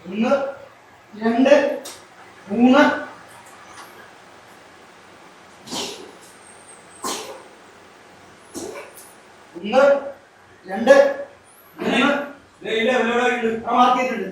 ഒന്ന് രണ്ട് മൂന്ന് ഒന്ന് രണ്ട് മാർക്കിയിട്ടുണ്ട്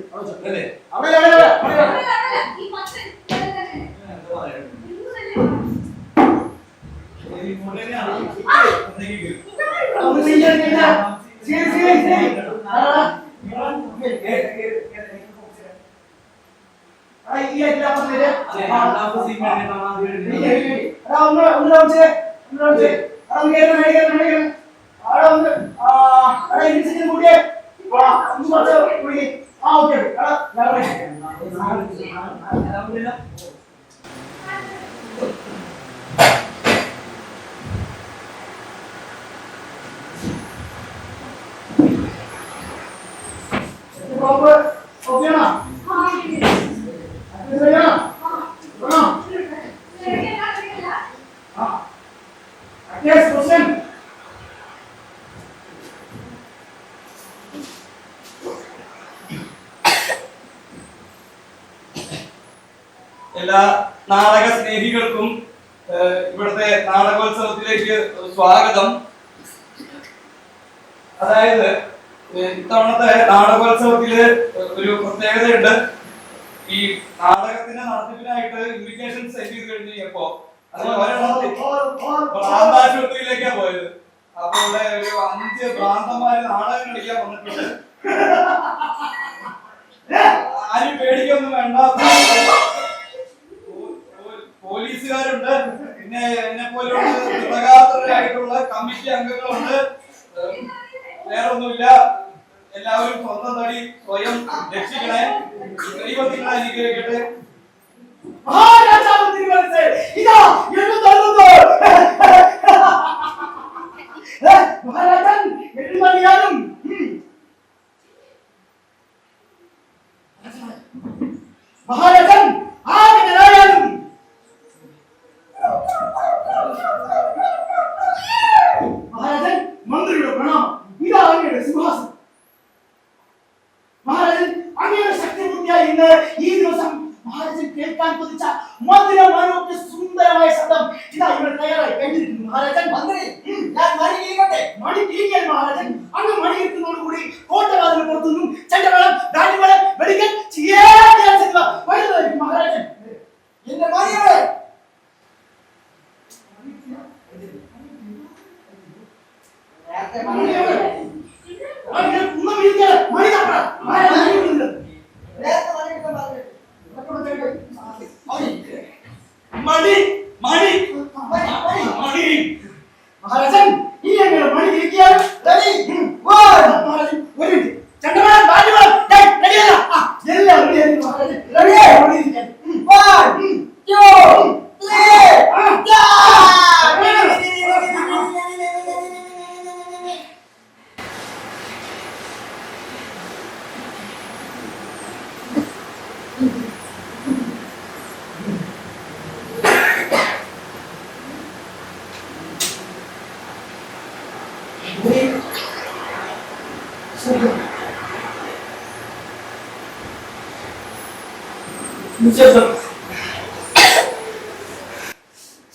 എല്ലാ നാടക സ്നേഹികൾക്കും ഇവിടുത്തെ നാടകോത്സവത്തിലേക്ക് സ്വാഗതം. അതായത് ഇത്തവണത്തെ നാടകോത്സവത്തില് ഒരു പ്രത്യേകതയുണ്ട്. ഈ നാടകത്തിന്റെ നടത്തിപ്പിനായിട്ട് ഇൻവിറ്റേഷൻ സെൻഡ് ചെയ്ത് കഴിഞ്ഞപ്പോ ഭ്രാന്താശുപത്രിയിലേക്കാ പോയത്. അപ്പൊ ഇവിടെ ഒരു 5 ഭ്രാന്തന്മാര് നാടകം കളിക്കാൻ വന്നിട്ടുണ്ട്. ആരും പേടിക്കൊന്നും വേണ്ട. പോലീസുകാരുണ്ട്, പിന്നെ എന്നെ പോലുള്ള കൃതകാതരായിട്ടുള്ള കമ്മിറ്റി അംഗങ്ങളുണ്ട്. വേറെ ഒന്നുമില്ല. എല്ലാവരും സ്വന്തം തടി സ്വയം രക്ഷിക്കണേ. ദൈവം നിങ്ങളെ അനുഗ്രഹിക്കട്ടെ. മഹാരാജൻ മഹാരാജൻ മന്ത്രി ഞാൻ മണി കിളിക്കട്ടെ. മണി കിളിക്കൽ മഹാരാജൻ. അങ്ങ് മണി കിട്ടുന്നതോടുകൂടി കോട്ടവാതിന് പുറത്തുനിന്നും ചെണ്ടമേളം ദാരിമേളം വെടിക്കൽ വരുന്നതായിരിക്കും മഹാരാജൻ. എന്റെ മണിയുടെ മഹാരാജൻ ഈ എങ്ങനെ മണി തിരിക്കിയാൽ മഹാരാജൻ ഒരു മിനിറ്റ് ചെണ്ടമേളം ദാരിമേളം റെഡിയല്ല എല്ലാം റെഡിയായി മഹാരാജൻ. മണി തിരിക്കാൻ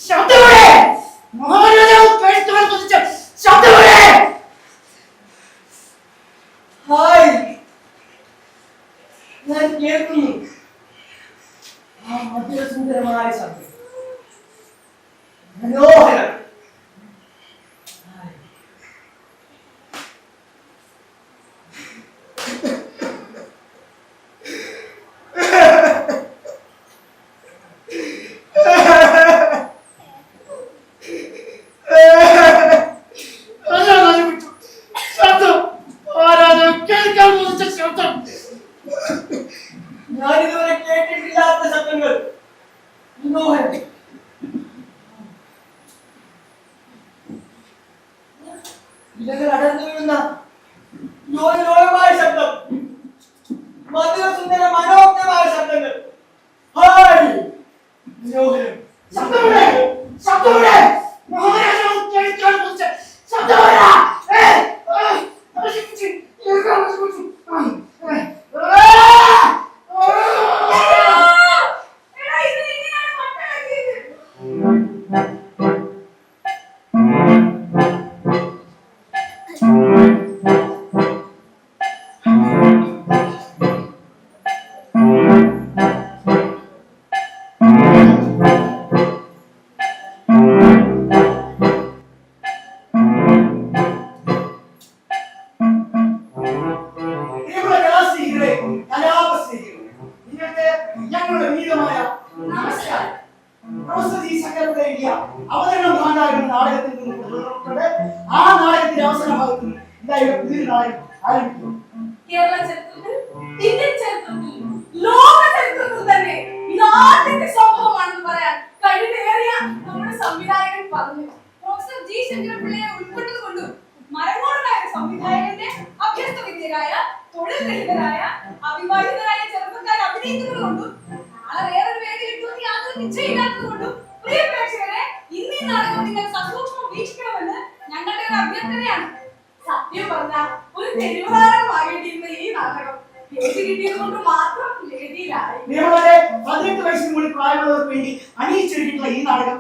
ശബ്ദമേ മഹാരാജാവ് കേൾക്കാൻ കൊതിച്ച ശബ്ദമേ. ഹായ് ഞാൻ കേൾക്കുന്നു ആ മധുരസുന്ദരമായ ശബ്ദം. മനോഹരം. ഞാനിതുവരെ കേട്ടിട്ടില്ലാത്ത ശബ്ദങ്ങൾ. മനോഹരം. ഇലകൾ അടർന്നു വീഴുന്ന ലോലമായ ശബ്ദം. മധുരസുന്ദര മനോജ്ഞമായ ശബ്ദങ്ങൾ. ഹായ് മനോഹരം. ശബ്ദമേ ശബ്ദമേ മഹാരാജാവ് കേൾക്കാൻ കൊതിച്ച ശബ്ദമേ. ഞങ്ങളുടെ വീരമായ നമസ്കാരം. പ്രൊഫസർ ശങ്കരുടെ അവതരണം കാണാറുള്ള നാടകത്തിൽ നിന്ന് പുറപ്പെട്ട് ആ നാടകത്തിന്റെ അവസാന ഭാഗത്ത് നിന്ന് ഇതായിട്ട് പുതിയൊരു നാടകം ആരംഭിക്കുന്നു. കേരള ചരിത്രത്തിൽ, ഇന്ത്യൻ ചരിത്രത്തിൽ, ലോക ചരിത്രത്തിൽ തന്നെ ഇതാദ്യത്തെ സംഭവമാണെന്ന് പറയാൻ കഴിവേറിയ നമ്മുടെ സംവിധായകൻ പറഞ്ഞു. പ്രൊഫസർ ജി ശങ്കരപിള്ളയെ ഉൾപ്പെട്ടതുകൊണ്ടും മരങ്ങോടനായ സംവിധായകന്റെ അഭ്യസ്തവിദ്യരായ തൊഴിൽ രഹിതരായ അവിവാഹിതരായ ചെറുപ്പക്കാർ അഭിനയിക്കുന്നതുകൊണ്ടും നാളെ വേറൊരു വേദി കിട്ടുമെന്ന് യാതൊരു നിശ്ചയമില്ലാത്തതുകൊണ്ടും പ്രിയ പ്രേക്ഷകരെ ഇന്ന് ഈ നാടകം നിങ്ങൾ സസൂക്ഷ്മം വീക്ഷിക്കണമെന്ന് ഞങ്ങളുടെ ഒരു അഭ്യർത്ഥനയാണ്. സത്യം പറഞ്ഞാൽ ഒരു തെരുവുകാരമാകേണ്ടിയിരുന്ന ഈ നാടകം വേദി കിട്ടിയത് കൊണ്ട് മാത്രം വേദിയിലായി. 18 വയസ്സിന് മുകളിൽ പ്രായമുള്ളവർക്ക് വേണ്ടി അണിയിച്ചൊരുക്കിയിട്ടുള്ള ഈ നാടകം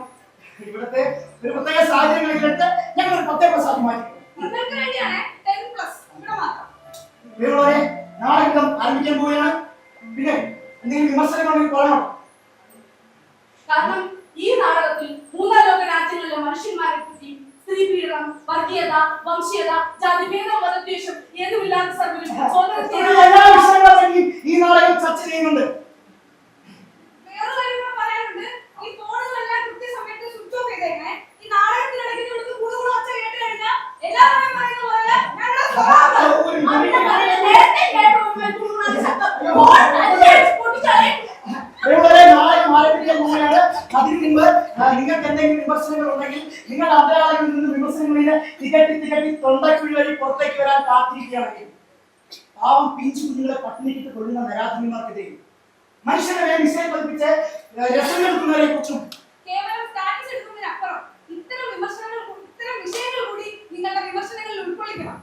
ഇവിടുത്തെ ഒരു പ്രത്യേക സാഹചര്യങ്ങളിലെടുത്ത് ഞങ്ങൾ ഒരു പ്രത്യേക പ്രസാദം മാറ്റി നിങ്ങൾക്ക് വേണ്ടിയാണ് 10+ ഇവിടെ മാത്രം. നാടകം ആരംഭിക്കാൻ പോവുകയാണ്. പിന്നെ എന്തെങ്കിലും വിമർശനങ്ങളുണ്ടെങ്കിൽ പറയണം. കാരണം ഈ നാടകത്തിൽ മൂന്നാം ലോക രാജ്യങ്ങളിലെ മനുഷ്യന്മാരെ പറ്റി സ്ത്രീ പീഡനം, വർഗീയത, വംശീയത, ജാതിഭേദം, മതദ്വേഷം ഏതുമില്ലാത്ത സർവ്വരും എല്ലാ വിഷയങ്ങളും ഈ നാടകം ചർച്ച ചെയ്യുന്നുണ്ട്. വേറെ കാര്യങ്ങൾ പറയാനുണ്ട്. ഈ ഫോണുകളെല്ലാം കൃത്യസമയത്ത് സ്വിച്ച് ഓഫ് ചെയ്തേക്കണേ. ഈ നാടകത്തിനിടയ്ക്ക് ഇവിടുന്ന് കൂടുതൽ ഒച്ച കേട്ട് കഴിഞ്ഞാൽ എല്ലാവരും പറയുന്ന പോലെ ഞങ്ങളുടെ സ്വഭാവം നേരത്തെ കേട്ടു പൊട്ടിച്ചാലേ നാടകം ആരംഭിക്കാൻ പോവുകയാണ്. അതിനു മുമ്പ് നിങ്ങൾക്ക് എന്തെങ്കിലും വിമർശനങ്ങൾ ഉണ്ടെങ്കിൽ നിങ്ങൾ അന്തരാളിൽ നിന്ന് വിമർശനങ്ങളിലെ തികട്ടി തൊണ്ടക്കുഴി വഴി പുറത്തേക്ക് വരാൻ കാത്തിരിക്കുകയാണെങ്കിൽ പാവം പിഞ്ചു കുഞ്ഞുങ്ങളെ പട്ടിണിക്കിട്ട് കൊള്ളുന്ന നരാധന്യമാർക്കെതിരെ മനുഷ്യനെ വേഗം മിസൈൽ പതിപ്പിച്ച് രസമെടുക്കുന്നവരെ കുറിച്ചും കേവലം സ്റ്റാറ്റസ് എടുക്കുന്നതിനപ്പുറം ഇത്തരം വിമർശനങ്ങൾ, ഇത്തരം വിഷയങ്ങൾ കൂടി നിങ്ങളുടെ വിമർശനങ്ങളിൽ ഉൾക്കൊള്ളിക്കണം.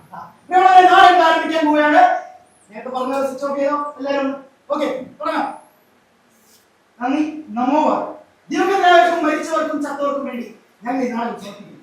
നാടകം ആരംഭിക്കാൻ പോവുകയാണ്. നേരത്തെ പറഞ്ഞത് സ്വിച്ച് ഓഫ് ചെയ്തോ എല്ലാവരും? ഓക്കെ, തുടങ്ങാം. നന്ദി, നമോവാദം. ദീർഘകാലർക്കും മരിച്ചവർക്കും ചത്തവർക്കും വേണ്ടി ഞങ്ങൾ ഈ നാടകം സമർപ്പിക്കുന്നു.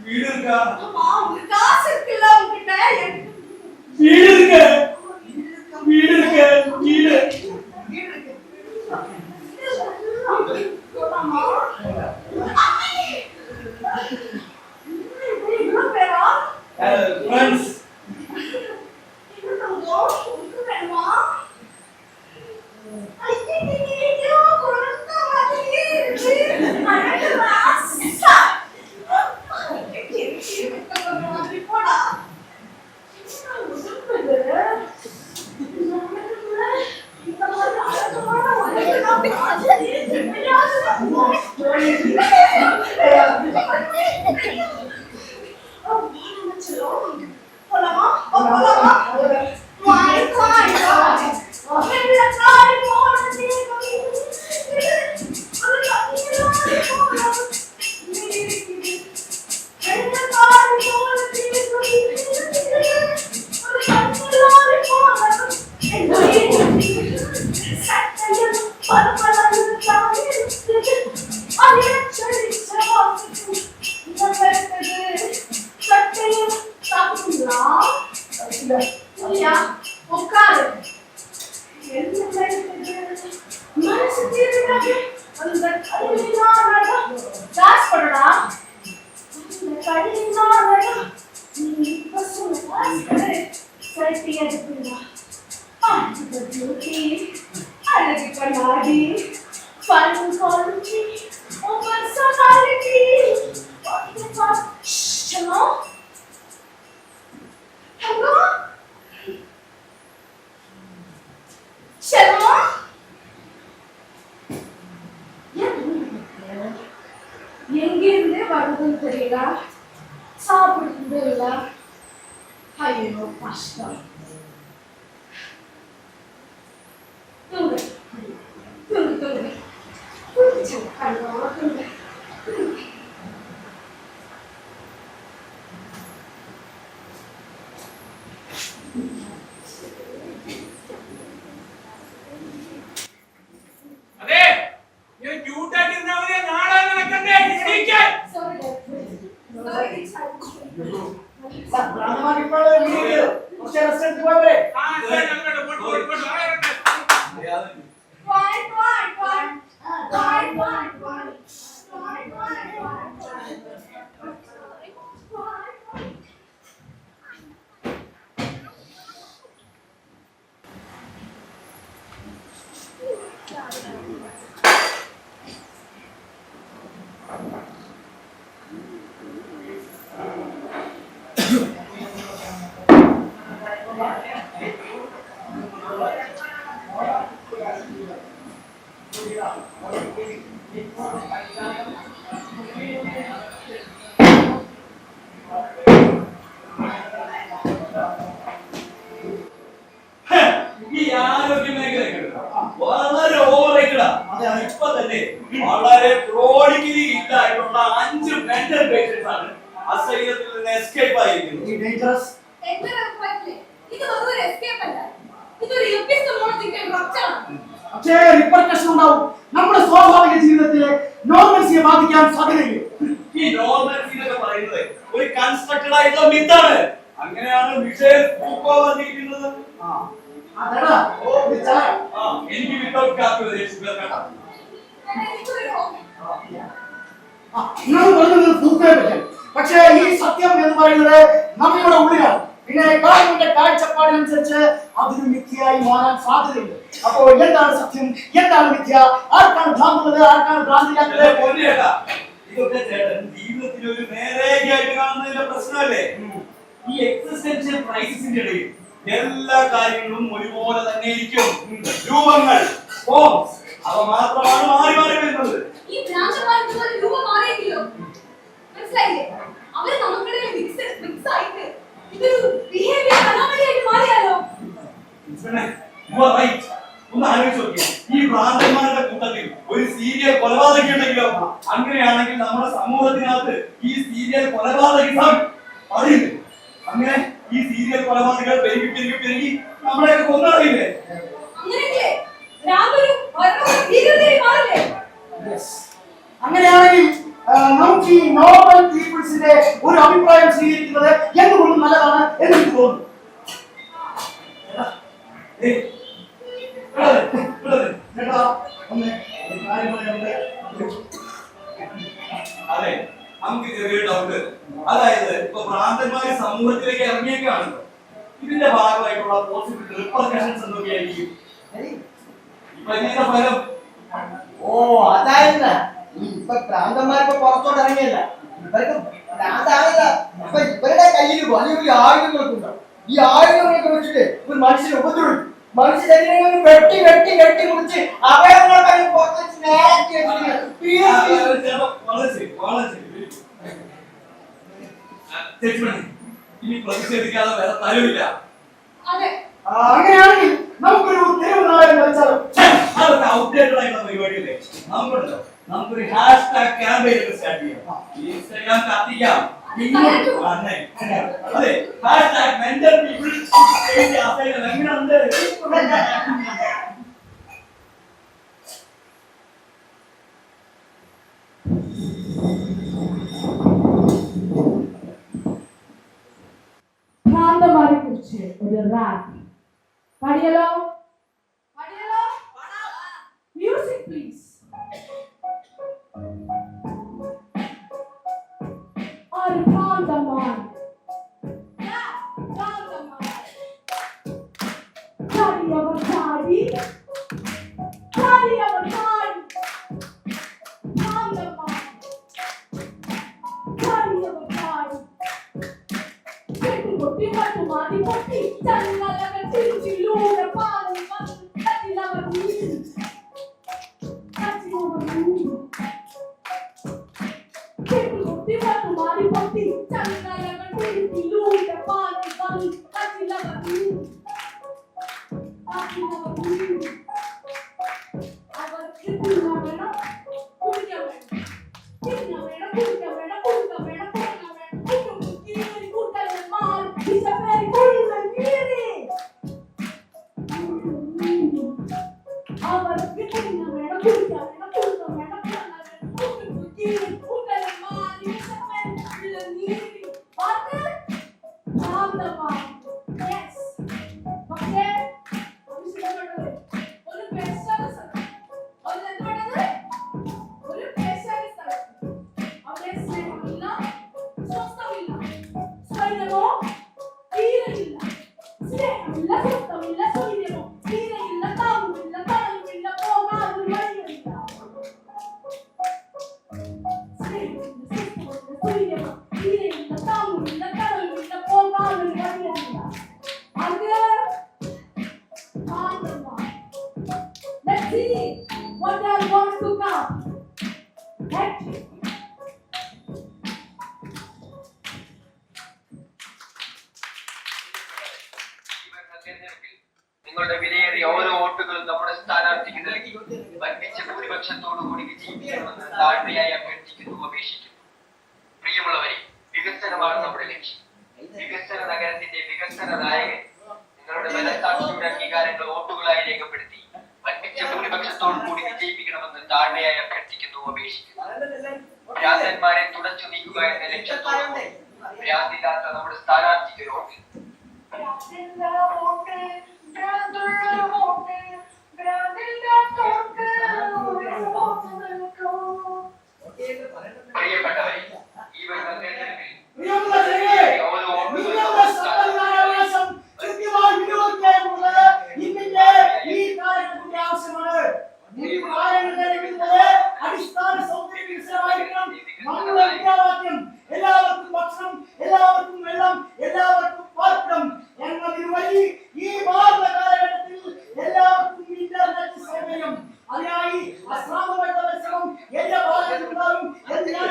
வீடு இருக்கா? ஆமா, ஒரு காசு இருக்குல்ல உன்கிட்ட? வீடு இருக்கு. வீடு இருக்கு. வீடு. வீடு இருக்கு. போலாமா? இவ்வளவு பேரா? ஃப்ரெண்ட்ஸ். என்ன தங்கம்? உனக்கு வேணுமா? ஐயோ, குழந்தை மாதிரியே இருக்கு. அழகு ராசா. போடா. எங்கிருந்து வருதுன்னு தெரியல, சாப்பிடுறது இல்ல. ஐயோ கஷ்டம். தூங்கு தூங்கு தூங்கு தூங்கு தூங்கு. അതെ ഞാൻ ക്യൂട്ടായിട്ട് ഇരുന്നാ മതി. നാളെ നടക്കണ്ടേ? ഇരിക്കാൻ. ആ ശരി, അങ്ങോട്ട് പോട്ട് പോട്ട് പോട്ട്. ഈ ആരോഗ്യ മേഖല വളരെ ഓവറേറ്റഡാ. ഇപ്പൊ തന്നെ വളരെ ക്രോണിക്കലി ഇല്ലായിട്ടുള്ള 5 മെന്റൽ പേഷ്യൻസ് ആണ് അസൈലത്തിൽ നിന്ന് എസ്കേപ്പ് ആയിരിക്കുന്നത്. പക്ഷേ റിപ്പർക്കഷൻ ഉണ്ടാവും. നമ്മുടെ സ്വാഭാവിക ജീവിതത്തിലെ നോർമൽസിയെ ബാധിക്കാൻ സാധ്യതയില്ല. ഈ നോർമൽസി എന്നൊക്കെ പറയുന്നത് ഒരു കൺസ്ട്രക്റ്റഡ് ആയിട്ടുള്ള മിത്താണ്. അങ്ങനെയാണ് മിഷേൽ ഫൂക്കോ പറഞ്ഞിരിക്കുന്നത്. അതെടാ എനിക്ക് വിത്തൗട്ട് കാപ്പി വേണ്ട. നിങ്ങൾ പറഞ്ഞത് ഫൂക്കോയെ പറ്റി. പക്ഷേ ഈ സത്യം എന്ന് പറയുന്നത് നമ്മുടെ ഉള്ളിലാണ്. പിന്നെ കാലത്തിന്റെ കാഴ്ചപ്പാടിനനുസരിച്ച് അതൊരു മിഥ്യയായി മാറാൻ സാധ്യതയുണ്ട്. അപ്പോ എന്താണ് സത്യം, എന്താണ് മിഥ്യ, ആർക്കാണ് ഭ്രാന്തുള്ളത്, ആർക്കാണ് ഭ്രാന്തില്ലാത്തത്? ഇതൊക്കെ ചേട്ടൻ ജീവിതത്തിൽ ഒരു നേരേഖയായിട്ട് കാണുന്നതിന്റെ പ്രശ്നമല്ലേ? ഈ എക്സിസ്റ്റൻഷ്യൽ ക്രൈസിസിന്റെ ഇടയിൽ എല്ലാ കാര്യങ്ങളും ഒരുപോലെ തന്നെ ഇരിക്കും. രൂപങ്ങൾ, ഫോംസ് അവ മാത്രമാണ് മാറി മാറി വരുന്നത്. ഈ ഭ്രാന്തന്മാരുടെ രൂപം മാറിയില്ലല്ലോ, മനസ്സിലായില്ലേ? അവര് നമുക്കിടയിൽ മിക്സ് ആയിട്ട് ഇതൊരു ബിഹേവിയർ അനോമലി ആയിട്ട് മാറിയാലോ? ഒന്ന് ആലോചിച്ച് നോക്കിയാ, ഈ ഭ്രാന്തന്മാരുടെ കൂട്ടത്തിൽ ഒരു സീരിയൽ കൊലപാതകി ഉണ്ടെങ്കിലോ? അങ്ങനെയാണെങ്കിൽ നമ്മുടെ സമൂഹത്തിനകത്ത് ഈ സീരിയൽ കൊലപാതകം അറിയില്ല. അങ്ങനെ ഈ സീരിയൽ കൊലപാതകൾ പെരുകി പെരുകി പെരുകി നമ്മളെയൊക്കെ കൊന്നറിയില്ലേ? അങ്ങനെയാണെങ്കിൽ നമുക്ക് ഈ നോബൽ പീപ്പിൾസിന്റെ ഒരു അഭിപ്രായം സ്വീകരിക്കുന്നത് എന്തുകൊണ്ടും നല്ലതാണ് എന്ന് എനിക്ക് തോന്നുന്നു. അതെ, നമുക്ക് ചെറിയൊരു ഡൗട്ട്. അതായത് ഇപ്പൊ ഭ്രാന്തന്മാര് സമൂഹത്തിലേക്ക് ഇറങ്ങിയേക്കാണ്. ഇതിന്റെ ഭാഗമായിട്ടുള്ള പോസിബിൾ റിപ്പർക്കഷൻസ് എന്തൊക്കെയായിരിക്കും? ഇപ്പൊ ഇതിന്റെ ഫലം അതായിരുന്നു ഇപ്പൊ ഭ്രാന്തന്മാരിപ്പോ പുറത്തോട്ട് ഇറങ്ങിയല്ല, ഇവർക്ക് ഭ്രാന്താണല്ല. അപ്പൊ ഇവരുടെ കയ്യിൽ വലിയ ആയുധങ്ങളൊക്കെ ഉണ്ടാവും. ഈ ആയുധങ്ങളൊക്കെ വെച്ചിട്ട് ഒരു മനുഷ്യനെ ഉപദ്രവിക്കും. മനുഷ്യ ശരീരങ്ങൾ വെട്ടി വെട്ടി വെട്ടി മുറിച്ച് അവയവങ്ങളൊക്കെ പുറത്തേക്ക് നേരത്തെ ഇനി പ്രതിഷേധിക്കാതെ വേറെ തരവില്ല. അങ്ങനെയാണെങ്കിൽ നമുക്കൊരു തെരുവ് നാടകം കളിച്ചാലോ? അതൊക്കെ ഔട്ട്ഡേറ്റഡ് ആയിട്ടുള്ള പരിപാടിയല്ലേ. നമുക്കൊരു ഹാഷ്ടാഗ് ക്യാമ്പയിൻ ഒക്കെ സ്റ്റാർട്ട് ചെയ്യാം. ഇൻസ്റ്റാഗ്രാം കത്തിക്കാം. അതെ, ഹാഷ്ടാഗ് മെന്റൽ പീപ്പിൾ എങ്ങനെയുണ്ട്? ഭ്രാന്തന്മാരെ കുറിച്ച് ഒരു റാപ്പ് പാടിയല്ലോ. Music please. ഒരു ഭ്രാന്തന്മാർ ചാടിയവർ ചാടി ചാടിയവർ ചാടി ഭ്രാന്തന്മാർ ചാടിയവർ ചാടി പൊട്ടി മറ്റു മാറി പൊട്ടി ചങ്ങലകൾ തിരിച്ചിലൂടെ പാലും കത്തിലവർ വീഴും. പൊട്ടി മറ്റു മാറി പൊട്ടി ചങ്ങലകൾ തിരിച്ചിലൂടെ പാലും കത്തിലവർ വീഴും. അവർക്ക് തിന്നാൻ വേണം, കുടിക്കാൻ വേണം, തിന്നാൻ വേണം, കുടിക്കാൻ വേണം, കൊടുക്കാൻ വേണം, പോകാൻ വേണം, അവർക്ക് തിന്നാൻ വേണം, കുടിക്കാൻ വേണം, കൊടുക്കാൻ വേണം, Let's see what they are going to come. Next. നിങ്ങളുടെ വിലയേറിയ ഓരോ വോട്ടുകളും നമ്മുടെ സ്ഥാനാർത്ഥിക്ക് നൽകി വൻപിച്ച ഭൂരിപക്ഷത്തോടുകൂടി വിജയിപ്പിക്കണമെന്ന് താഴ്മയായി അഭ്യർത്ഥിക്കുന്നു, അപേക്ഷിക്കുന്നു. പ്രിയമുള്ളവരെ, വികസനമാണ് നമ്മുടെ ലക്ഷ്യം. വികസന നഗരത്തിന്റെ വികസന നായകൻ നിങ്ങളുടെ മനസാക്ഷിയുടെ അംഗീകാരങ്ങൾ വോട്ടുകളായി രേഖപ്പെടുത്തി വൻപിച്ച ഭൂരിപക്ഷത്തോടുകൂടി വിജയിപ്പിക്കണമെന്ന് താഴ്മയായി അഭ്യർത്ഥിക്കുന്നു, അപേക്ഷിക്കുന്നു. ഭ്രാന്തന്മാരെ തുടച്ചു നീക്കുക എന്ന ലക്ഷ്യത്തോടെ ഭ്രാന്തില്ലാത്ത നമ്മുടെ സ്ഥാനാർത്ഥിക്ക് വോട്ട്. പ്രിയപ്പെട്ടവരെ, ഈ വരുന്ന തെരഞ്ഞെടുപ്പിൽ കൃത്യമായി വിനിയോഗിക്കാനുള്ളത് ഇന്നിന്റെ ഈ കാലഘട്ടത്തിന്റെ ആവശ്യമാണ്. ഈ കാര്യങ്ങളുടെ അടിസ്ഥാന സൗകര്യ വികസനമായിരിക്കണം നമ്മുടെ മുദ്രാവാക്യം. എല്ലാവർക്കും ഭക്ഷണം, എല്ലാവർക്കും വെള്ളം, എല്ലാവർക്കും പാർപ്പിടം എന്നതിനുവഴി ഈ മാറുന്ന കാലഘട്ടത്തിൽ എല്ലാവർക്കും ഇന്റർനെറ്റ് സൗകര്യം. അതിനായി അശ്രാന്തമായിട്ടുള്ള പരിശ്രമം എല്ലാ ഭാഗത്തുണ്ടാകും എന്ന് ഞാൻ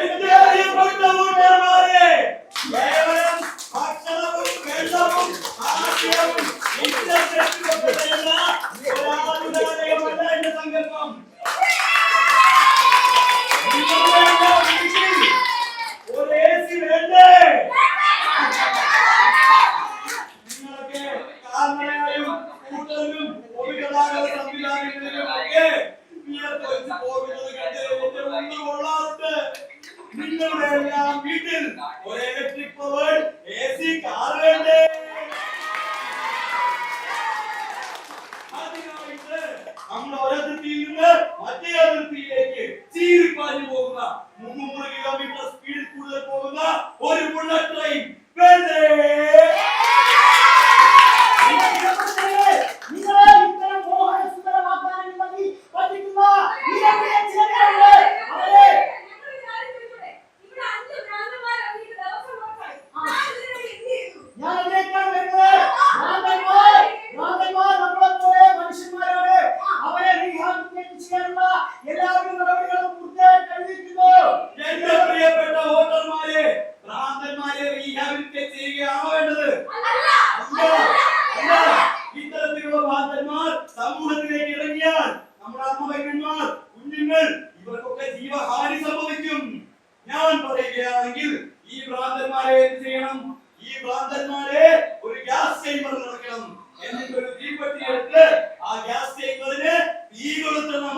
ഈ ഭ്രാന്തന്മാരെ ഒരു ഗ്യാസ് ചേമ്പർ നടക്കണം. എന്നിട്ട് ഒരു തീപ്പെട്ടി എടുത്ത് ആ ഗ്യാസ് ചേമ്പറിന് തീ കൊളുത്തണം.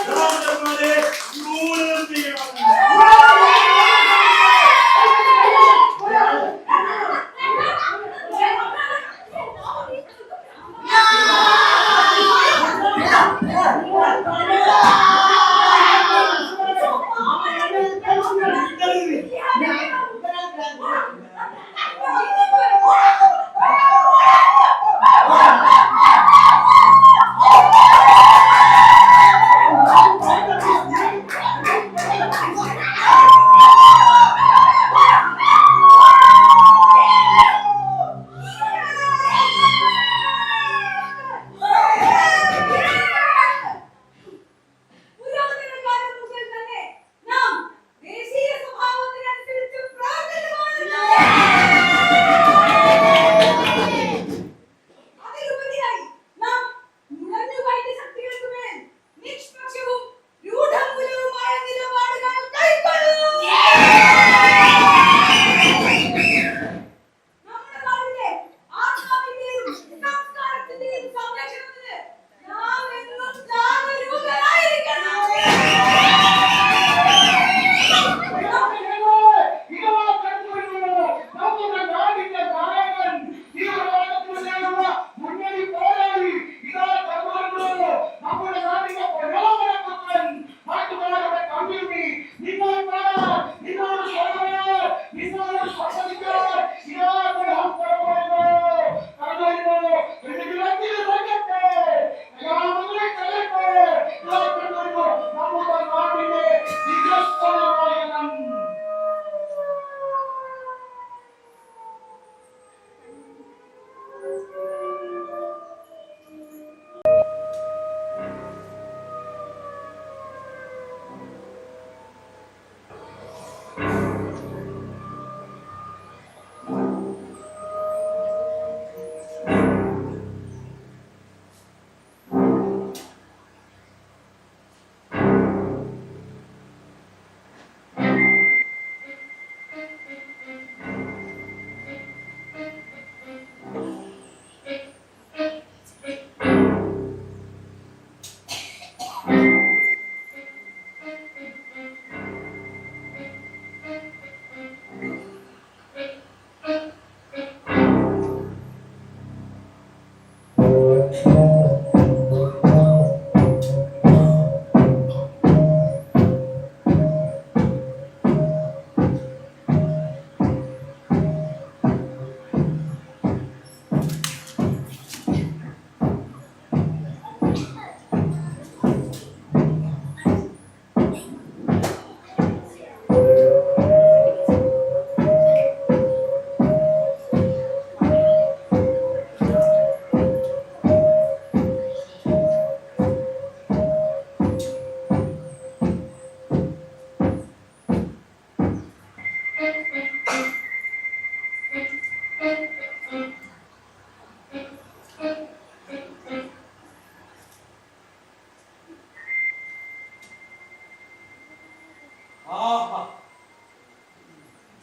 ഭ്രാന്തന്മാരെ ഊഴം ചെയ്യണം.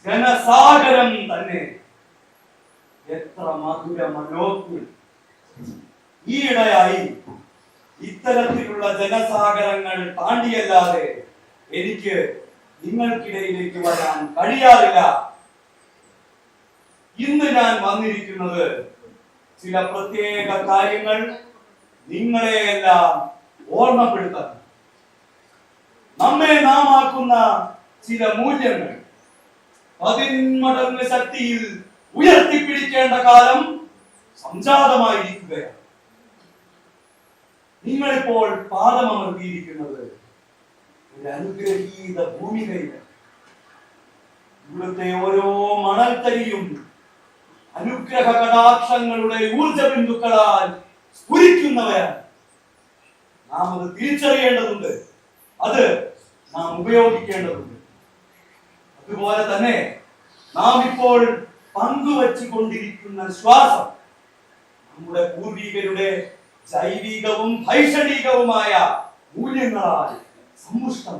ജനസാഗരം തന്നെ എത്ര മധുര മനോജ്ഞം. ഈയിടെയായി ഇത്തരത്തിലുള്ള ജനസാഗരങ്ങൾ താണ്ടിയല്ലാതെ എനിക്ക് നിങ്ങൾക്കിടയിലേക്ക് വരാൻ കഴിയാറില്ല. ഇന്ന് ഞാൻ വന്നിരിക്കുന്നത് ചില പ്രത്യേക കാര്യങ്ങൾ നിങ്ങളെയെല്ലാം ഓർമ്മപ്പെടുത്താൻ, നമ്മെ നാം ആക്കുന്ന ചില മൂല്യങ്ങൾ 10 മടങ്ങ് ശക്തിയിൽ ഉയർത്തിപ്പിടിക്കേണ്ട കാലം സംജാതമായിരിക്കുകയാണ്. നിങ്ങളിപ്പോൾ പാദമമർത്തിയിരിക്കുന്നത് ഒരു അനുഗ്രഹീത ഭൂമികയിലാണ്. ഇവിടുത്തെ ഓരോ മണൽത്തരിയും അനുഗ്രഹ കടാക്ഷങ്ങളുടെ ഊർജ ബിന്ദുക്കളാൽ സ്ഫുരിക്കുന്നവയാണ്. നാം അത് തിരിച്ചറിയേണ്ടതുണ്ട്, അത് നാം ഉപയോഗിക്കേണ്ടതുണ്ട്. അതുപോലെ തന്നെ നാം ഇപ്പോൾ പങ്കുവച്ചുകൊണ്ടിരിക്കുന്ന ശ്വാസം നമ്മുടെ പൂർവികരുടെ ജൈവികവും ഭൈഷണികവുമായ മൂല്യങ്ങളാൽ സമ്പുഷ്ടം.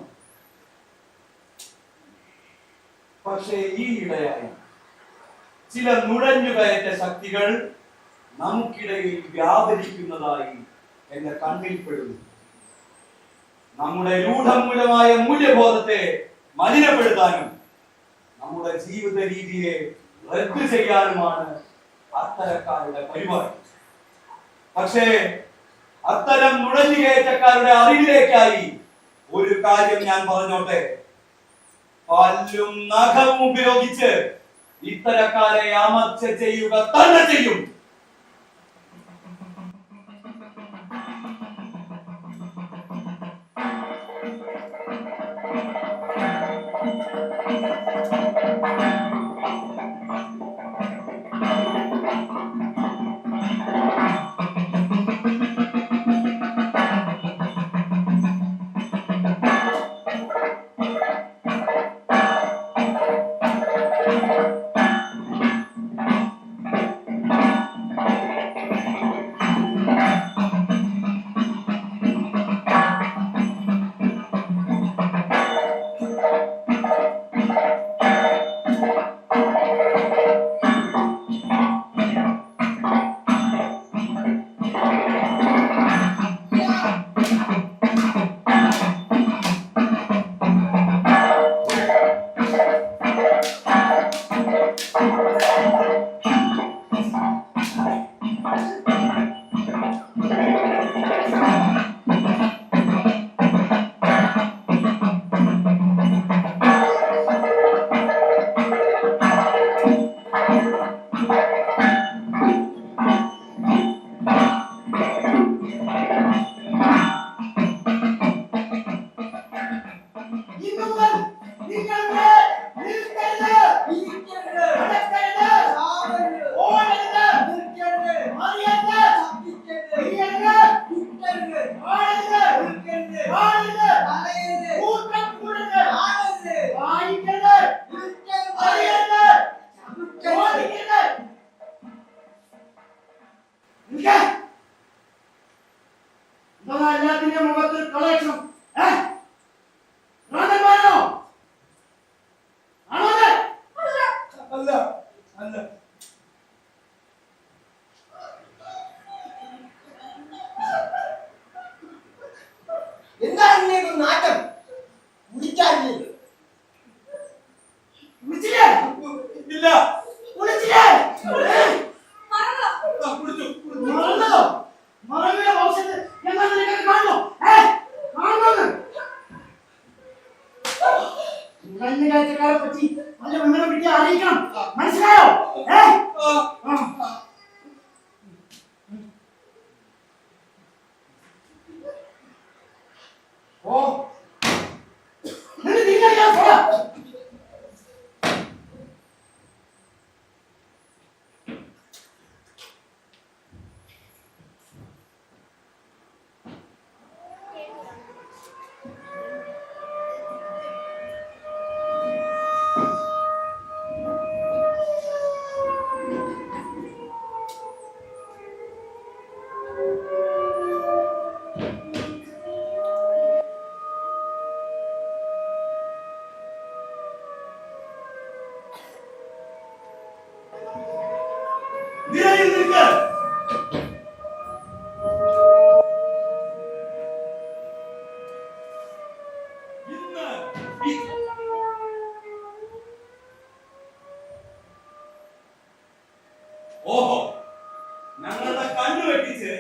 പക്ഷേ ഈ ഇടയായി ചില നുഴഞ്ഞുകയറ്റ ശക്തികൾ നമുക്കിടയിൽ വ്യാപരിക്കുന്നതായി എന്റെ കണ്ണിൽപ്പെടുന്നു. നമ്മുടെ രൂഢമൂലമായ മൂല്യബോധത്തെ മലിനപ്പെടുത്താനും നമ്മുടെ ജീവിത രീതിയെ റദ്ദ് ചെയ്യാനുമാണ് അത്തരക്കാരുടെ പരിപാടി. പക്ഷേ അത്തരം നുഴഞ്ഞുകയറ്റക്കാരുടെ അറിവിലേക്കായി ഒരു കാര്യം ഞാൻ പറഞ്ഞോട്ടെ. പല്ലും നഖവും ഉപയോഗിച്ച് ഇത്തരക്കാരെ അമർച്ച ചെയ്യുക തന്നെ ചെയ്യും. എല്ലാത്തിന്റെയും മുഖത്ത് കളയണം. അല്ല അല്ല എന്താണ് നിങ്ങൾക്ക് നാട്ടം? കുടിക്കാറില്ലേ? വിളിച്ചില്ലേ? ഇല്ല. വിളിച്ചില്ലേ? മറന്നോ? കുടിച്ചു. മറന്നോ? മറവിയുടെ വംശത്തിൽ ഞങ്ങൾ നിനക്ക് കാണണോ? കാണണോന്ന്? നുഴഞ്ഞുകയറ്റക്കാരെ പറ്റി നല്ല വിവരം കിട്ടിയ അറിയിക്കണം. മനസ്സിലായോ? ഓ നിങ്ങൾ പോരാ. നിലയിൽ നിൽക്ക്. ഇന്ന് ഓഹോ, ഞങ്ങളുടെ കണ്ണു വെട്ടിച്ച്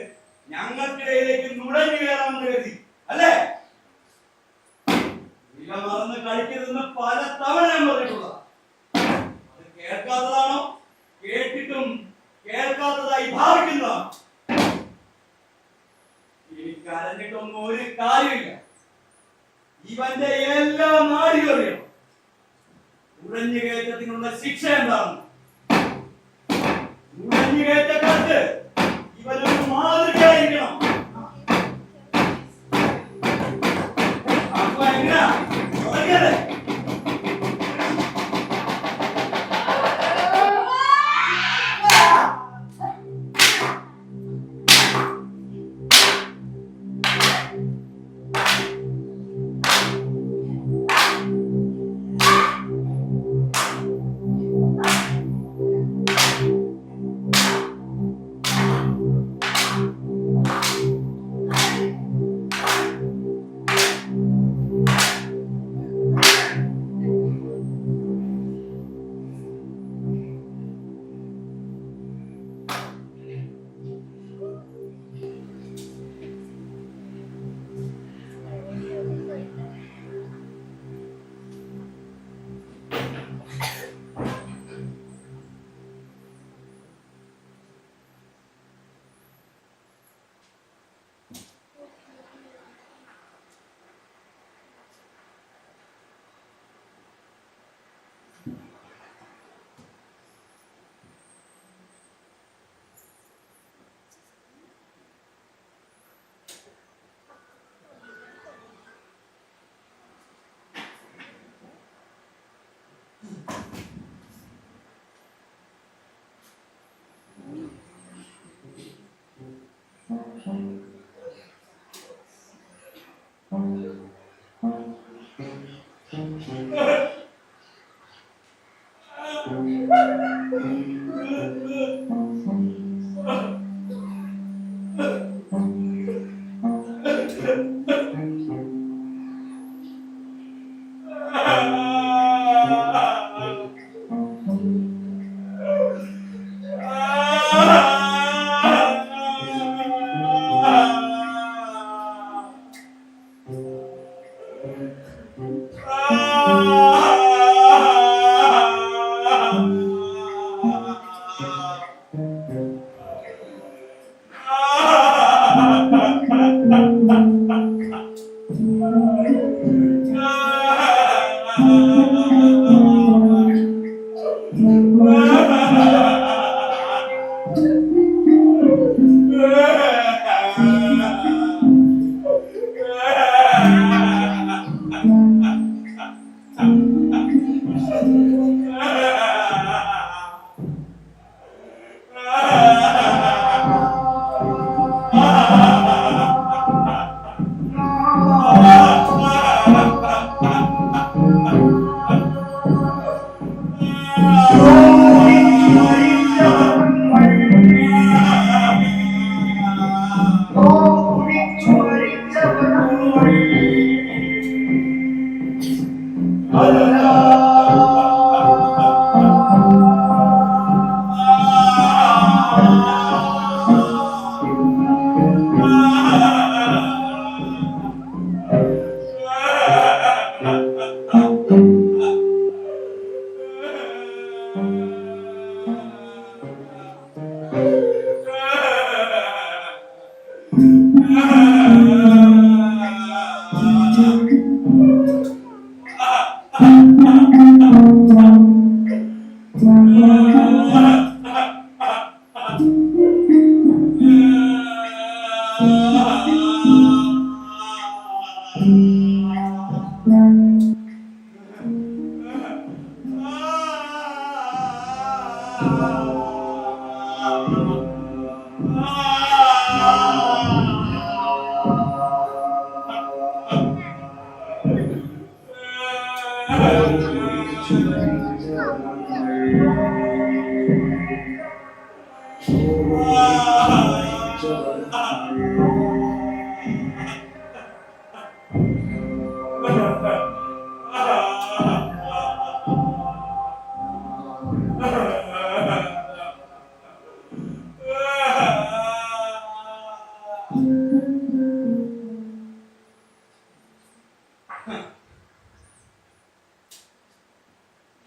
ഞങ്ങൾക്കിടയിലേക്ക് നുഴഞ്ഞു കയറാമെന്ന് കരുതി അല്ലേ? വില മറന്ന് കളിക്കരുതെന്ന് പല തവണ ഞാൻ പറഞ്ഞിട്ടുള്ള അത് കേൾക്കാത്തതാണോ? കേട്ടിട്ടും കേൾക്കാത്തതായി ഭാവിക്കുന്നതാണ്. എനിക്ക് അറിഞ്ഞിട്ടൊന്നും ഒരു കാര്യമില്ല. ഇവന്റെ എല്ലാ നാടിയും അറിയണം. നുഴഞ്ഞുകയറ്റത്തിനുള്ള ശിക്ഷ എന്താണ്? നുഴഞ്ഞുകയറ്റക്കാർക്ക് ഇവനൊരു മാതൃകയായിരിക്കണം. അപ്പൊ എങ്ങനെയാ?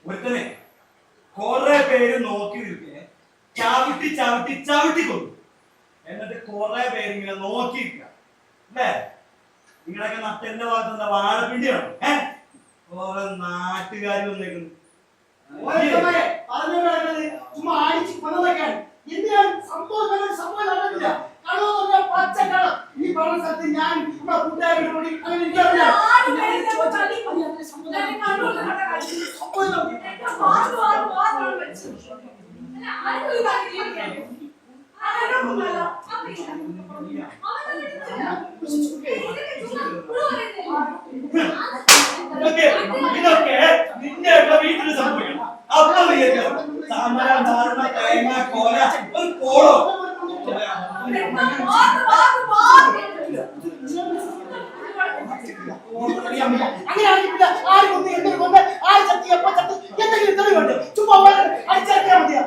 ഒരുത്തനെ കുറെ പേര് നോക്കി നിൽക്കേ ചവിട്ടി ചവിട്ടി ചവിട്ടി കൊണ്ടു എന്നിട്ട് കുറെ പേര് ഇങ്ങനെ നോക്കിയിരിക്കുക അല്ലേ? നിങ്ങളൊക്കെ നട്ടന്റെ ഭാഗത്ത് എന്താ വാഴപ്പിണ്ടിയാണോ? കുറെ നാട്ടുകാർ വന്നേക്കുന്നു. ചുമ്മാ അടിച്ച് കൊന്നതൊക്കെയാണ്. എന്തിനാണ് സംഭവം നടന്നില്ല. കളവെന്ന് പറഞ്ഞാൽ പച്ച കള. ഈ പറഞ്ഞ സ്ഥലത്ത് ഞാൻ നമ്മുടെ കൂട്ടുകാരോട് കൂടി അങ്ങനെ ഇരിക്കാറില്ല. ഇതൊക്കെ നിന്റെയൊക്കെ വീട്ടിൽ സംഭവിക്കണം. അപ്പൊ സമരം ധാരണ തേങ്ങ കോല ഒരു കോളോ അങ്ങനെയാണെങ്കിൽ ആര് കൊന്ന് എന്തൊരു കൊന്ന് ആര് ചത്തി എപ്പോ ചത്ത് എന്തെങ്കിലും തെളിവുണ്ട്. ചുമ്മാ അടിച്ചിറക്കിയാൽ മതിയാ.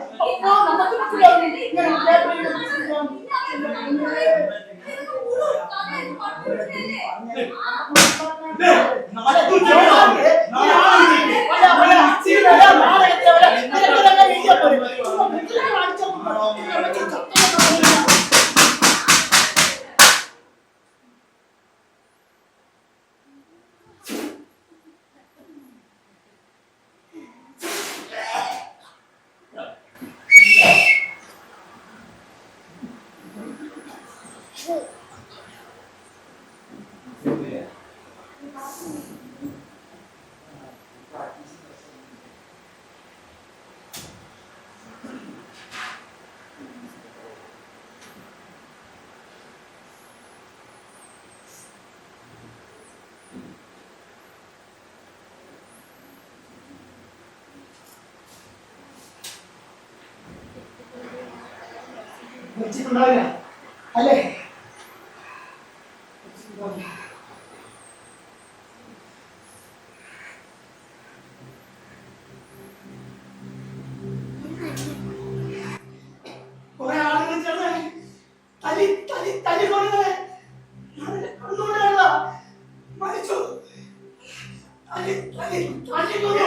വെച്ചിട്ടുണ്ടാവില്ല അല്ലേ? കുറെ ആളുകൾ ചേർന്ന് തല്ലി തല്ലി തല്ലി കൊണ്ടത് കണ്ണുകൊണ്ടാണ് മരിച്ചു. തല്ലി തല്ലി തല്ലി കൊണ്ടു.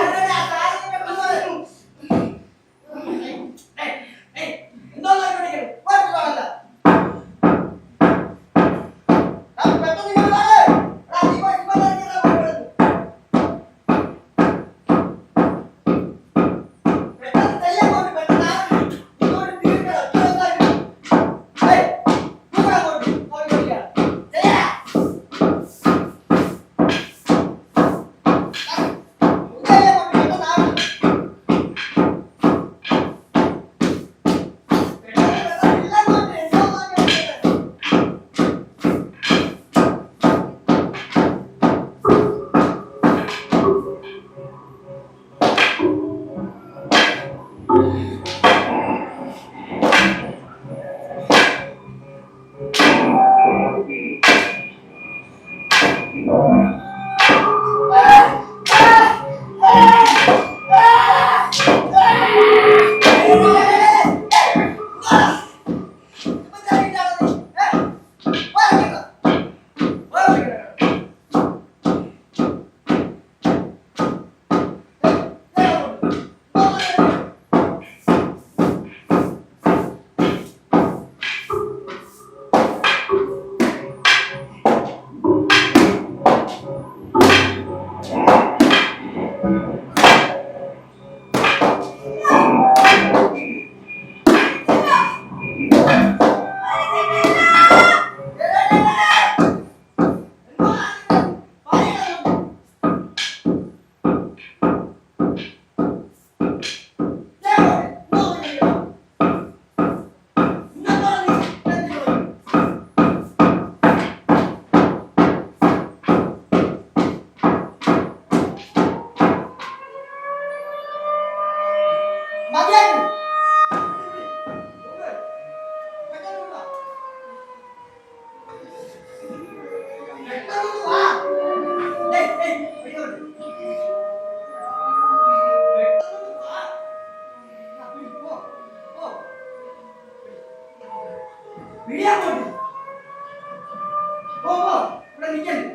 വിളിയാ പോയിട്ട് പോ ഇവിടെ നിൽക്കല്ലേ.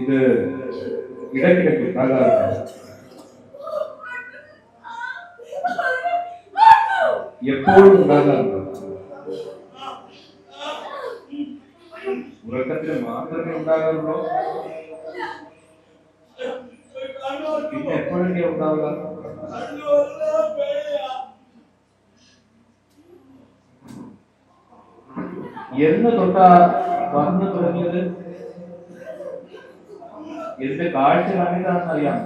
ഇത് ഇടയ്ക്കിടയ്ക്ക് ഉണ്ടാകാറുണ്ട്. എപ്പോഴും ഉണ്ടാകാറുണ്ട്. ഉറക്കത്തിൽ മാത്രമേ ഉണ്ടാകാറുള്ളൂ. പിന്നെ എപ്പോഴൊക്കെ ഉണ്ടാവുക? എന്ന് തൊട്ടാ വന്നു തുടങ്ങിയത്? എന്റെ കാഴ്ച കണ്ടിട്ടാണെന്ന് അറിയാം.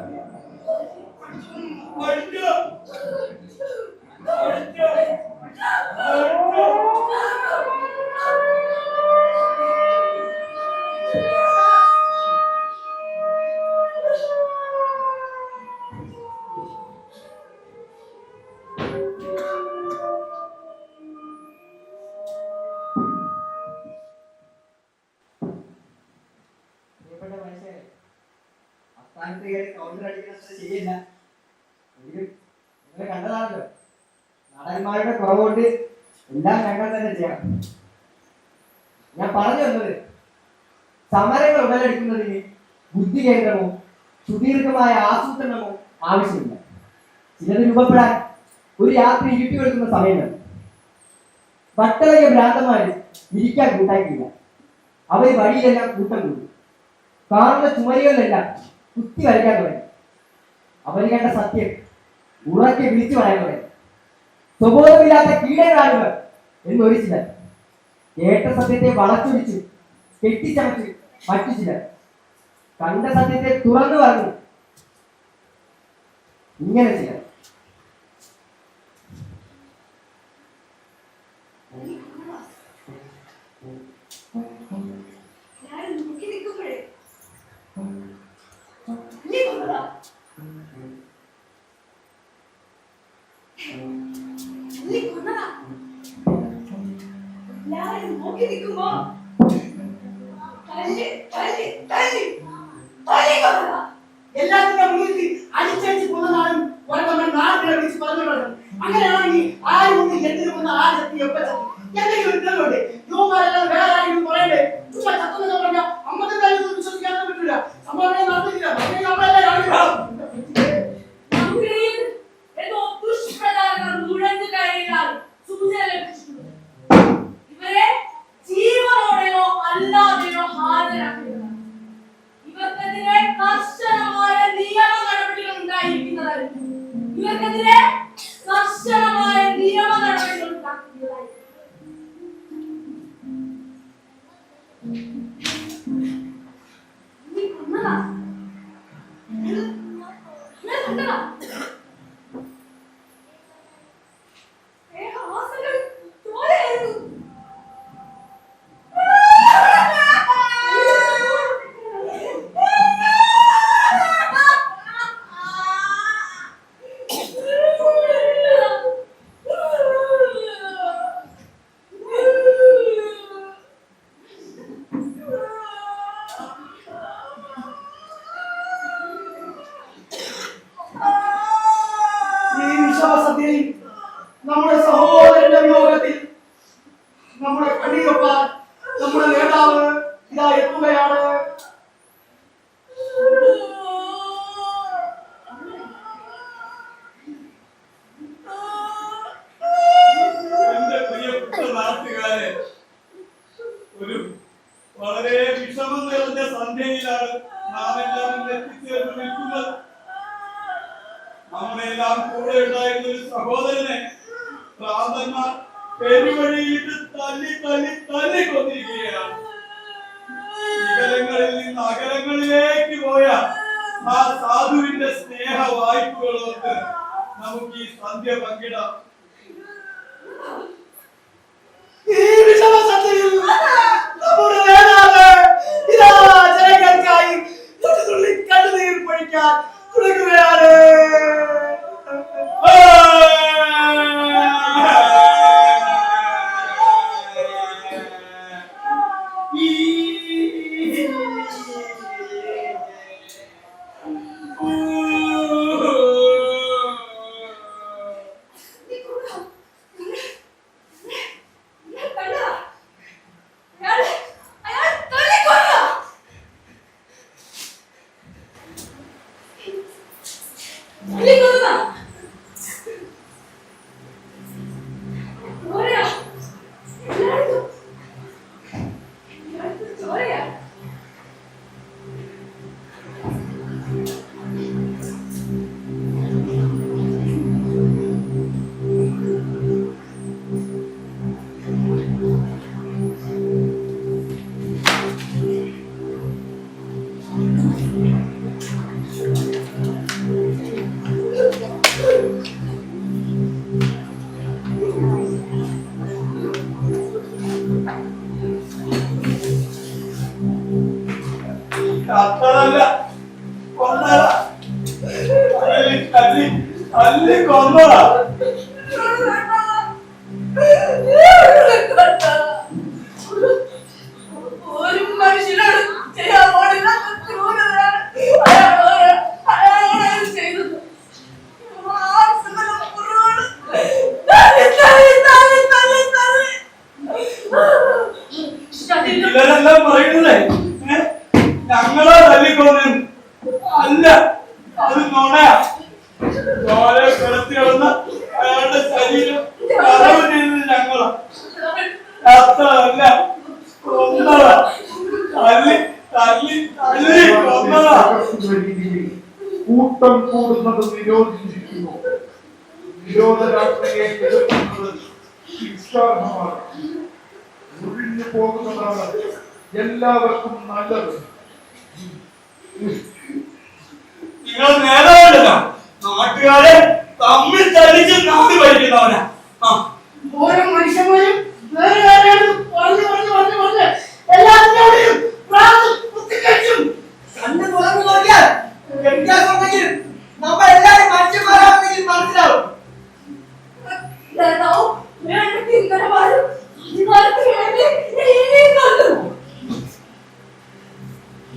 കൗണ്ടർ അടിക്കുന്നത് ശരിയല്ല. നിങ്ങളെ കണ്ടതാണല്ലോ, നടന്മാരുടെ കുറവുകൊണ്ട് എല്ലാം ഞങ്ങൾ തന്നെ ചെയ്യണം. ഞാൻ പറഞ്ഞു വന്നത്, സമരങ്ങൾ ഉടലെടുക്കുന്നതിന് ബുദ്ധി കേന്ദ്രമോ സുദീർഘമായ ആസൂത്രണമോ ആവശ്യമില്ല. ചിലത് രൂപപ്പെടാൻ ഒരു രാത്രി ഇരുട്ടി വെളുക്കുന്ന സമയങ്ങൾ. പട്ടളക ഭ്രാന്തന്മാര് ഇരിക്കാൻ കൂട്ടാക്കിയില്ല. അവർ വഴിയിലെല്ലാം കൂട്ടം കൂടി. കാണുന്ന ചുമരികളിലെല്ലാം കുത്തി വരയ്ക്കാൻ തുടങ്ങി. അവർ കണ്ട സത്യം ഉറക്കെ വിളിച്ചു പറയാൻ തുടങ്ങി. സ്വബോധമില്ലാത്ത കീടങ്ങളാണുകൾ എന്നൊരു ചിലർ. കേട്ട സത്യത്തെ വളച്ചൊടിച്ചു കെട്ടിച്ചമച്ച് മറ്റു ചിലർ. കണ്ട സത്യത്തെ തുറന്നു പറഞ്ഞു ഇങ്ങനെ ചിലർ. എല്ലാത്തിന്റെ മുന്നിൽ അടിച്ചടിച്ച് കൊന്നതാണ് ഒരേ നാട്ടിലെ വിളിച്ച് പറഞ്ഞുള്ളത്. അങ്ങനെയാണെങ്കിൽ ആരും ഒന്ന് എന്തിനു കൊന്ന ആ ശക്തി എപ്പ എന്തെങ്കിലും ഉണ്ടല്ലോടെ യുവമാരെല്ലാം വേറെ ആരെങ്കിലും പറയണ്ടേ? ചുമ്മാ ചത്തെന്ന് പറഞ്ഞാൽ അമ്മത്തെ കാര്യം വിശ്വസിക്കാനൊന്നും പറ്റില്ല. സംഭവം നടന്നിട്ടില്ല. നമ്മളെല്ലാം സന്ധ്യയിൽ നമ്മുടെ സഹോദരന്റെ വിയോഗത്തിൽ നമ്മുടെ കണ്ണീരൊപ്പാൻ നമ്മുടെ നേതാവ് ഇതാ എത്തുകയാണ്. എന്റെ പ്രിയപ്പെട്ട നാട്ടുകാരെ, ഒരു വളരെ വിഷമം നിറഞ്ഞ സന്ധ്യയിലാണ് നാം എല്ലാവരും എത്തിച്ചേർന്ന് നിൽക്കുന്നത്. നമ്മളെല്ലാം കൂടെ ഉണ്ടായിരുന്ന ഒരു സഹോദരനെ ഭ്രാന്തന്മാർ പെരുവഴിയിട്ട് തല്ലി കൊന്നിരിക്കുകയാണ്. ഇകലങ്ങളിൽ നിന്ന് അകലങ്ങളിലേക്ക് പോയ ആ സാധുവിന്റെ സ്നേഹ വായ്പകളോർത്ത് നമുക്ക് ഈ സന്ധ്യ പങ്കിടാം. ഈ വിഷമസന്ധ്യയിൽ നമ്മുടെ നേതാവ് ഇതാ ജനങ്ങൾക്കായി ഒരു തുള്ളി കണ്ണുനീർ പൊഴിക്കാൻ തുടങ്ങുകയാണ്. അത്രല്ല കൊന്നട തല്ലി കൊന്നട. ഒരു മനുഷ്യനോട് ചെയ്യാൻ പാടില്ല ക്രൂരതയാണ് അയാളോട് ചെയ്തത്. ഇവരെല്ലാം പറയുന്നതേ ഞങ്ങളെ തല്ലിക്കൊന്നു അല്ല, അത് നുണയാ. ചോരെ കിടത്തി കിടന്ന അയാളുടെ ശരീരം കറവ് ചെയ്തത് ഞങ്ങളാ. അത്ര അല്ല, കൊന്നതാ. തല്ലി കൊന്നതാ. കൂട്ടം കൂടുന്നത് നിരോധിച്ചിരിക്കുന്നു. നിരോധ രാഷ്ട്രീയം എതിർക്കുന്നത് ശിക്ഷാർഹമാണ്. ഒഴിഞ്ഞു പോകുന്നതാണ് എല്ലാവർക്കും നല്ലത്. നിങ്ങൾ നേതാവല്ല, നാട്ടുകാരെ തമ്മിൽ തല്ലിച്ച് നാട് ഭരിക്കുന്നവനാ. ഓരോ മനുഷ്യന്മാരും വേറെ വേറെയാണ് പറഞ്ഞ് എല്ലാത്തിനോടെയും കുത്തിക്കച്ചും. കണ്ണ് തുറന്നു നോക്കിയാൽ വ്യത്യാസമുണ്ടെങ്കിൽ നമ്മൾ എല്ലാവരും മനുഷ്യന്മാരാണെന്നെങ്കിൽ മനസ്സിലാവും.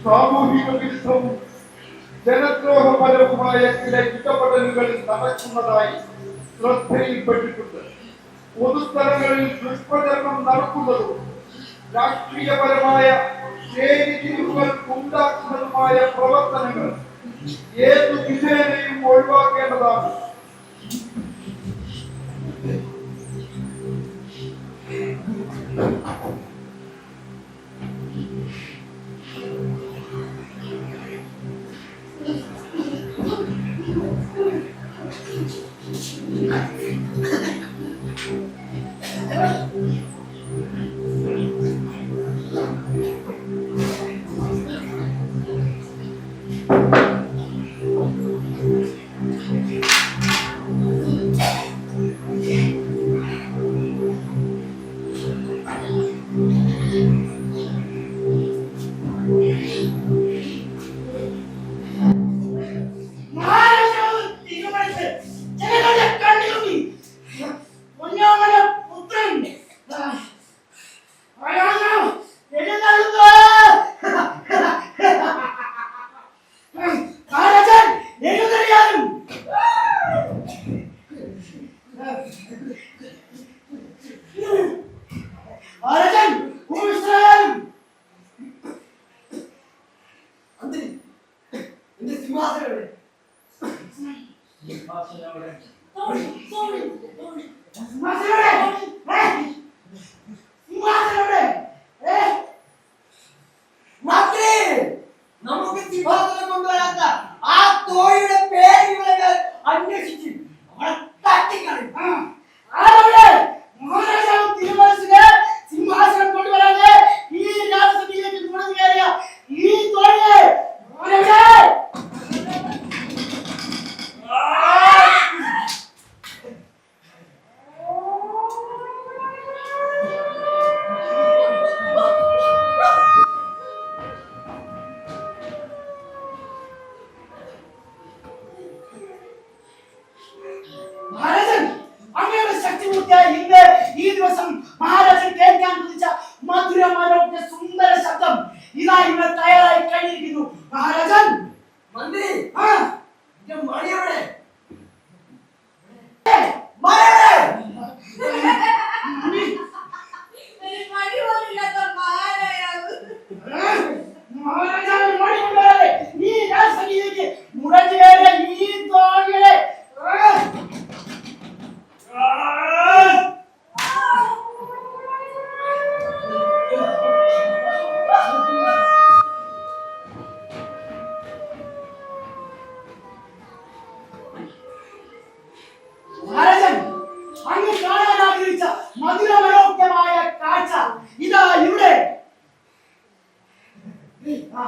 സാമൂഹിക വിരുദ്ധവും ജനദ്രോഹപരവുമായ ചില ഇടപെടലുകൾ നടക്കുന്നതായി ശ്രദ്ധയിൽപ്പെട്ടിട്ടുണ്ട്. പൊതുസ്ഥലങ്ങളിൽ ദുഷ്പ്രചരണം നടക്കുന്നതും രാഷ്ട്രീയപരമായ ചേരിതിരിവുകൾ ഉണ്ടാക്കുന്നതുമായ പ്രവർത്തനങ്ങൾ ഏതു വിധേനയും ഒഴിവാക്കേണ്ടതാണ്. മഹാരാജാവ് തീരുമാനിച്ച് ജനങ്ങളുടെ കണ്ണിലുണ്ടി സിംഹാസനവിടെ നമുക്ക് സിംഹാസനം കൊണ്ടുവരാത്ത ആ തോഴിയുടെ പേര് ഇവരെ അന്വേഷിച്ച് അവളെ തട്ടിക്കളയും. സിംഹാസനം കൊണ്ടുവരാതെ ഈ രാജസഭയിലേക്ക് നുഴഞ്ഞു കയറിയ ഈ തോഴിയെ മഹാരാജൻ അങ്ങയുടെ ശക്തിമൂർത്തിയായ ഇന്ന് ഈ ദിവസം മഹാരാജൻ കേൾക്കാൻ കുതിച്ച മധുരമാരോഗ്യ സുന്ദര ശബ്ദം ഇതാ ഇവിടെ തയ്യാറായി കഴിഞ്ഞിരിക്കുന്നു. മഹാരാജൻ മന്ത്രി ആ എന്റെ മണി എവിടെ? മടി പോലില്ലാത്ത മാരായാണ്. മഹാരാജാവ് മണി കൊണ്ടുവരാതെ ഈ രാജസഭയിലേക്ക് നുഴഞ്ഞു കയറിയ ഈ തോഴിയെ മഹാരാജൻ അങ്ങ് കാണാൻ ആഗ്രഹിച്ച മധുരമനോജ്ഞമായ കാഴ്ച ഇതാ ഇവിടെ. ആ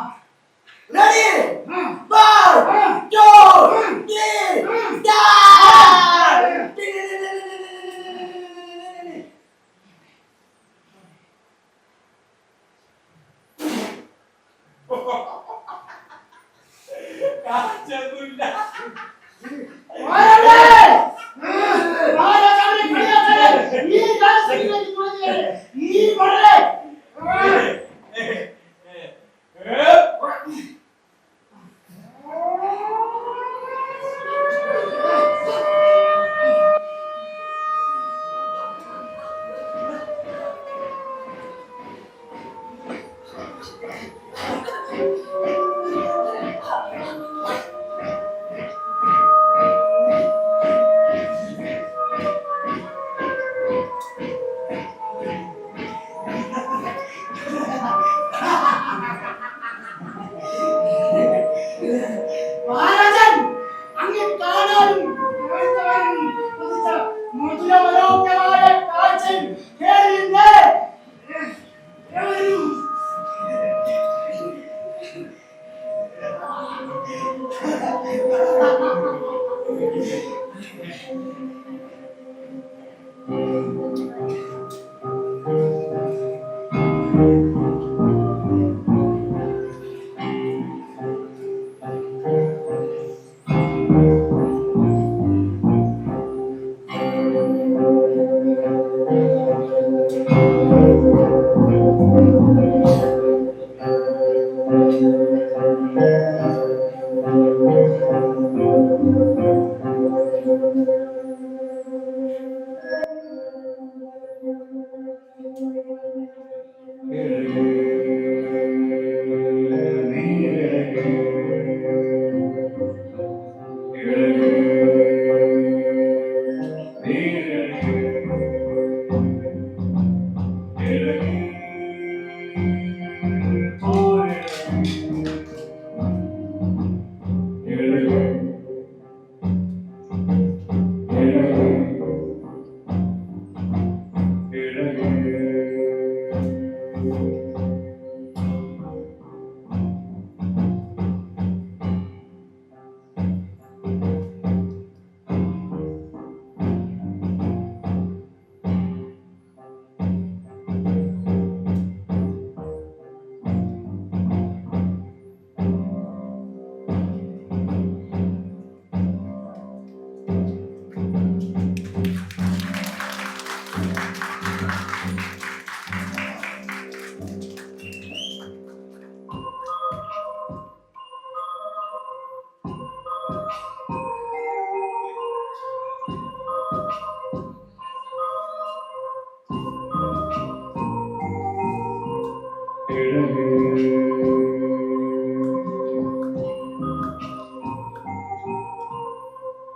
Ready? ആ 1, 2, 3, start! കാച്ചൊന്നുമില്ല. മഹാരാജാവിനെ കളിയാക്കാതെ ഈ രാജസഭയിലേക്ക് നുഴഞ്ഞു കയറിയ ഈ വളരെ മഹാരാജൻ അങ്ങ് കാണാനും കേൾക്കാനും കൊതിച്ച മധുരമനോജ്ഞമായ കാഴ്ചയിൽ കേറിയിരുന്ന് ഒരു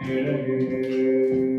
ഇടയേ